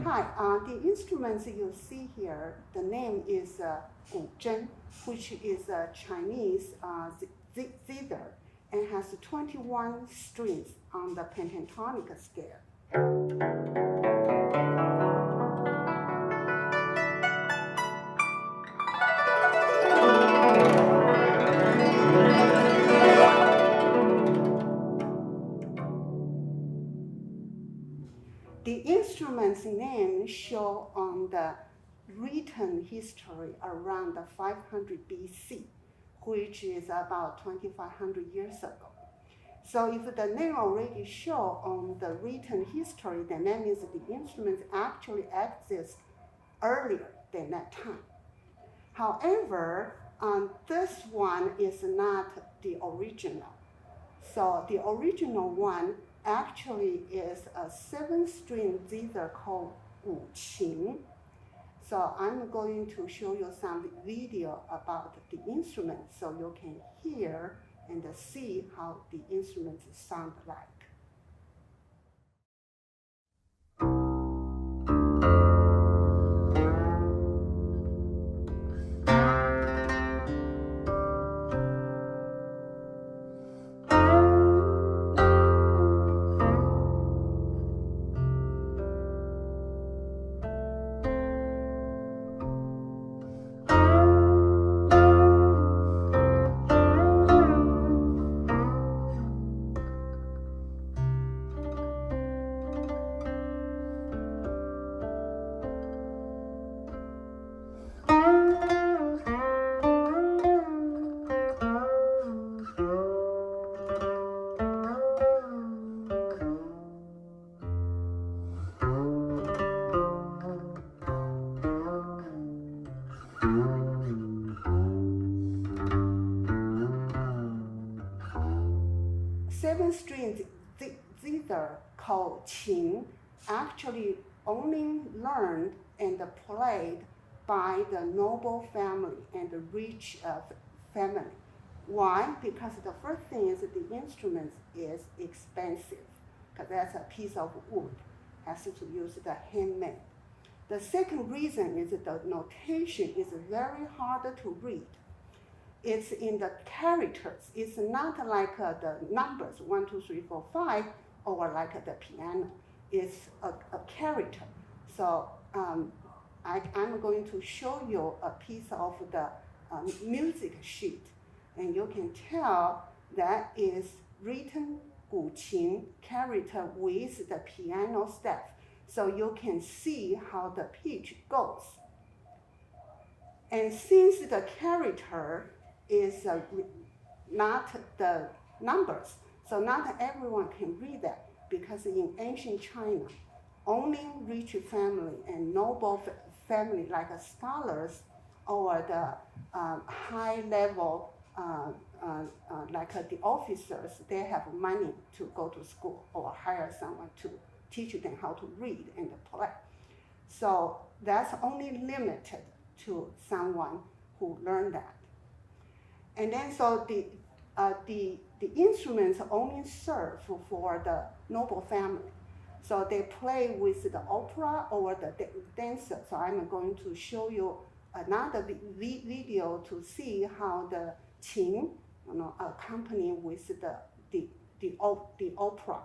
Hi, the instruments you see here, the name is Guqin, which is a Chinese zither, and has 21 strings on the pentatonic scale. The instrument's name show on the written history around 500 BC, which is about 2,500 years ago. So if the name already show on the written history, then that means the instrument actually exists earlier than that time. However, this one is not the original. So the original one actually is a 7-string zither called Guqin. So I'm going to show you some video about the instrument so you can hear and see how the instruments sound like. Seven-string zither called qin actually only learned and played by the noble family and the rich family. Why? Because the first thing is the instrument is expensive, because that's a piece of wood, has to use the handmade. The second reason is that the notation is very hard to read. It's in the characters. It's not like the numbers 1, 2, 3, 4, 5, or like the piano. It's a character. So I'm going to show you a piece of the music sheet, and you can tell that is written Guqin character with the piano staff. So you can see how the pitch goes. And since the character is not the numbers, so not everyone can read that, because in ancient China, only rich family and noble family, like scholars or the high level, like the officers, they have money to go to school or hire someone to teach them how to read and play. So that's only limited to someone who learned that. And then so the instruments only serve for the noble family. So they play with the opera or the dancer. So I'm going to show you another video to see how the qin, accompany with the opera.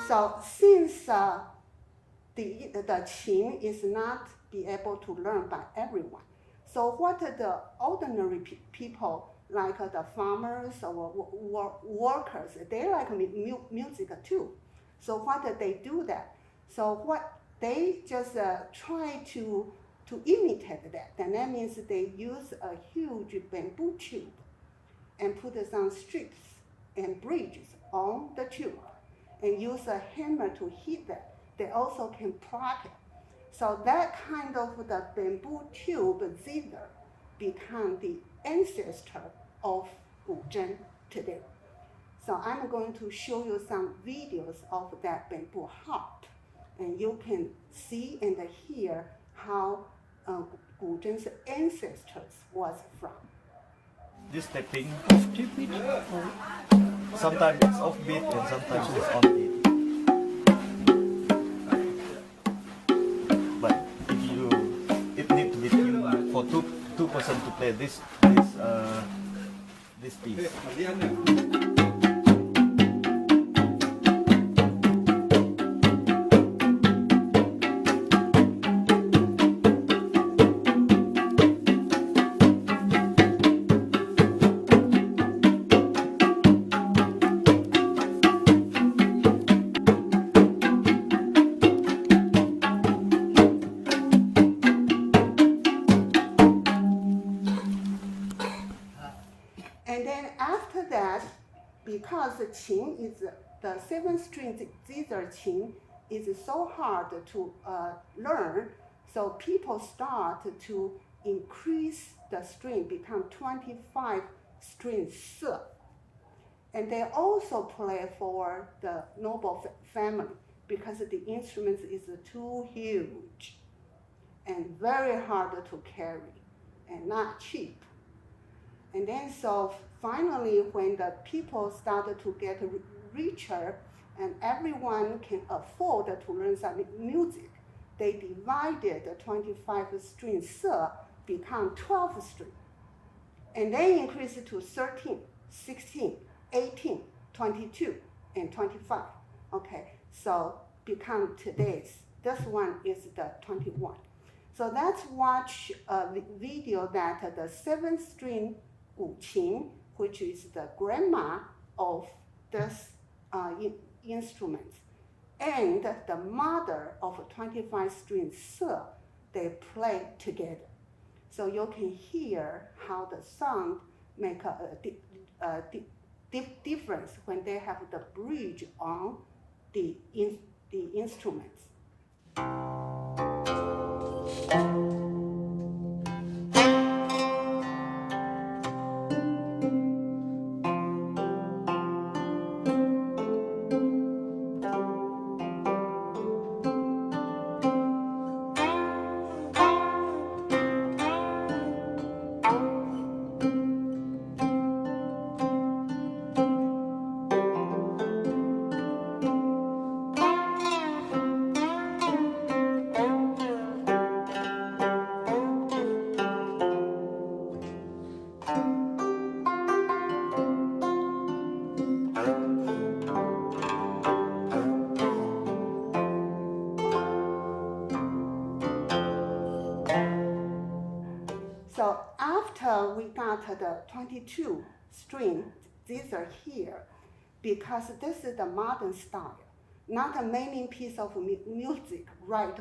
So since the qin is not be able to learn by everyone, so what the ordinary people, like the farmers or workers, they like music too. So what they do that? So what they just try to imitate that, and that means they use a huge bamboo tube and put some strips and bridges on the tube and use a hammer to hit that. They also can pluck it. So that kind of the bamboo tube zither become the ancestor of Guqin today. So I'm going to show you some videos of that bamboo harp, and you can see and hear how Guqin's ancestors was from. This tapping off pitch. Sometimes it's off beat and sometimes it's on beat. But it needs to be tuned for two person to play this piece. And then after that, because the qin is the 7-string zither qin is so hard to learn, so people start to increase the string, become 25 strings se. And they also play for the noble family because the instrument is too huge and very hard to carry and not cheap. And then so finally when the people started to get richer and everyone can afford to learn some music, they divided the 25 string se become 12 string. And they increased to 13, 16, 18, 22, and 25. Okay, so become today's, this one is the 21. So let's watch a video that the 7-string Guqin, which is the grandma of this instrument, and the mother of 25-string se, they play together. So you can hear how the sound make a difference when they have the bridge on the instruments. So after we got the 22 string, these are here, because this is the modern style, not a main piece of music wrote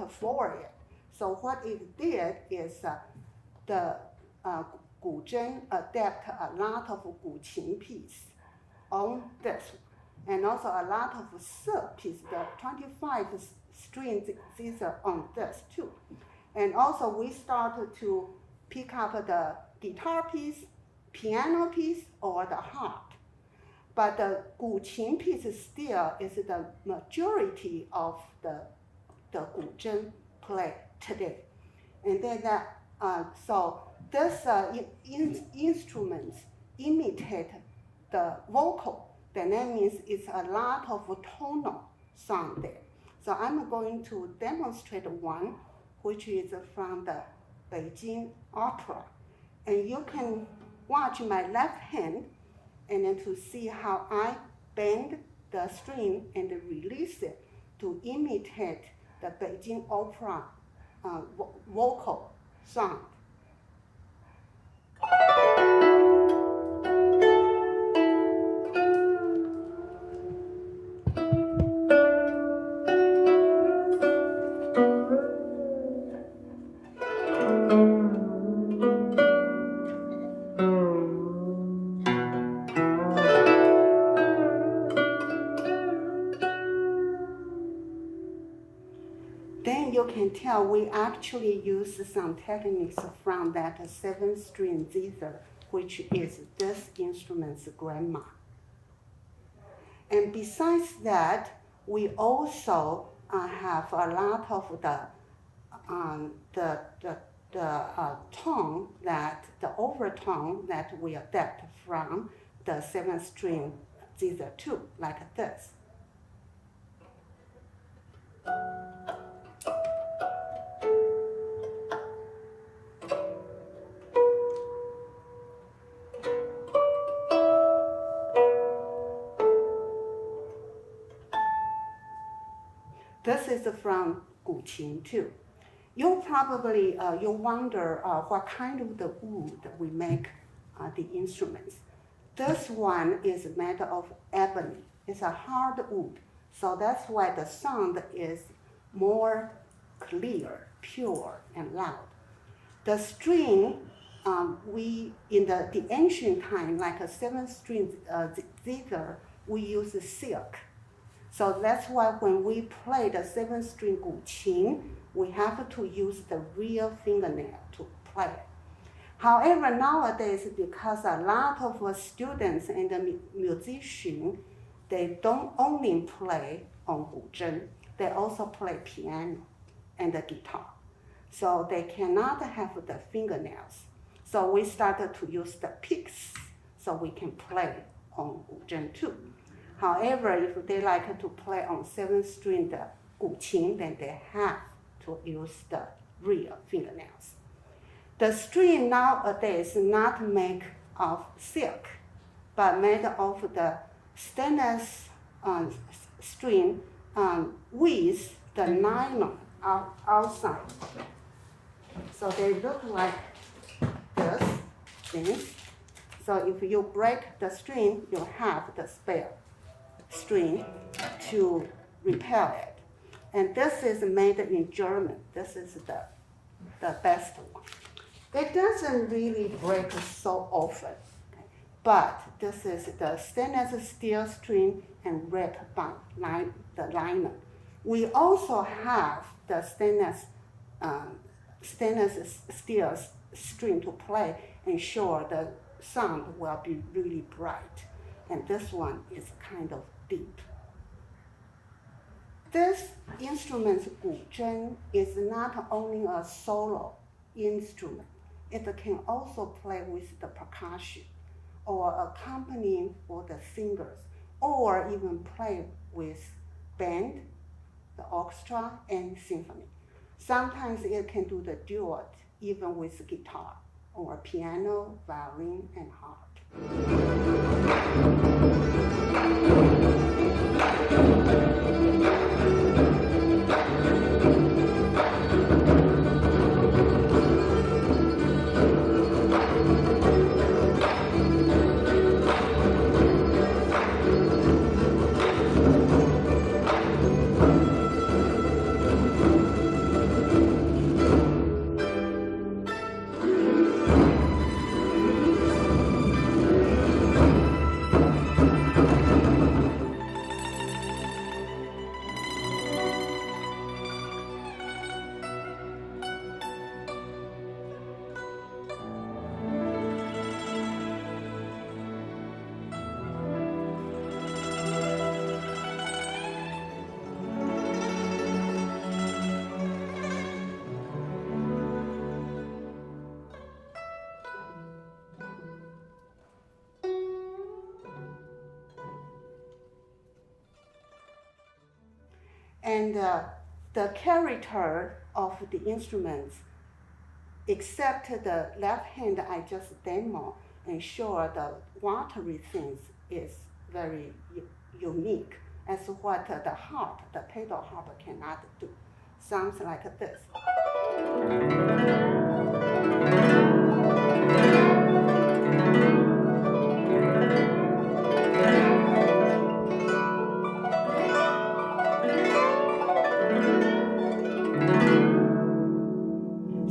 for it. So what it did is the Guqin adapt a lot of Guqin piece on this, and also a lot of se piece, the 25 strings, these are on this too. And also we started to pick up the guitar piece, piano piece, or the harp. But the Guqin piece still is the majority of the Guqin play today. And then so this instruments imitate the vocal. Then that means it's a lot of tonal sound there. So I'm going to demonstrate one, which is from the Beijing Opera. And you can watch my left hand and then to see how I bend the string and release it to imitate the Beijing Opera vocal sound. can tell, we actually use some techniques from that 7-string zither, which is this instrument's grandma. And besides that, we also have a lot of tone that, the overtone that we adapt from the 7-string zither too, like this. This is from Guqin too. You probably you wonder what kind of the wood we make the instruments. This one is made of ebony. It's a hard wood, so that's why the sound is more clear, pure, and loud. The string, we in the ancient time, like a 7-string zither, we use silk. So that's why when we play the 7-string Guqin, we have to use the real fingernail to play it. However, nowadays, because a lot of students and the musicians, they don't only play on Guzheng, they also play piano and the guitar. So they cannot have the fingernails. So we started to use the picks so we can play on Guzheng too. However, if they like to play on 7-string Guqin, then they have to use the real fingernails. The string nowadays not made of silk, but made of the stainless string with the nylon outside. So they look like this things. So if you break the string, you have the spare string to repair it. And this is made in German. This is the best one. It doesn't really break so often, okay? But this is the stainless steel string and wrapped by the liner. We also have the stainless steel string to play, ensure the sound will be really bright. And this one is kind of deep. This instrument, Guzheng, is not only a solo instrument. It can also play with the percussion or accompanying for the singers, or even play with band, the orchestra, and symphony. Sometimes it can do the duet even with guitar, or piano, violin, and harp. And the character of the instruments, except the left hand I just demo, ensure the watery things is very unique, as what the harp, the pedal harp cannot do. Sounds like this.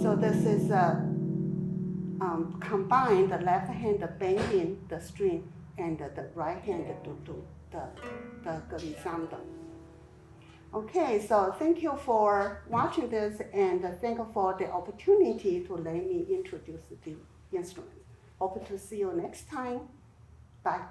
So this is combine the left hand bending the string and the right hand to do the glissando. Okay, so thank you for watching this and thank you for the opportunity to let me introduce the instrument. Hope to see you next time. Bye.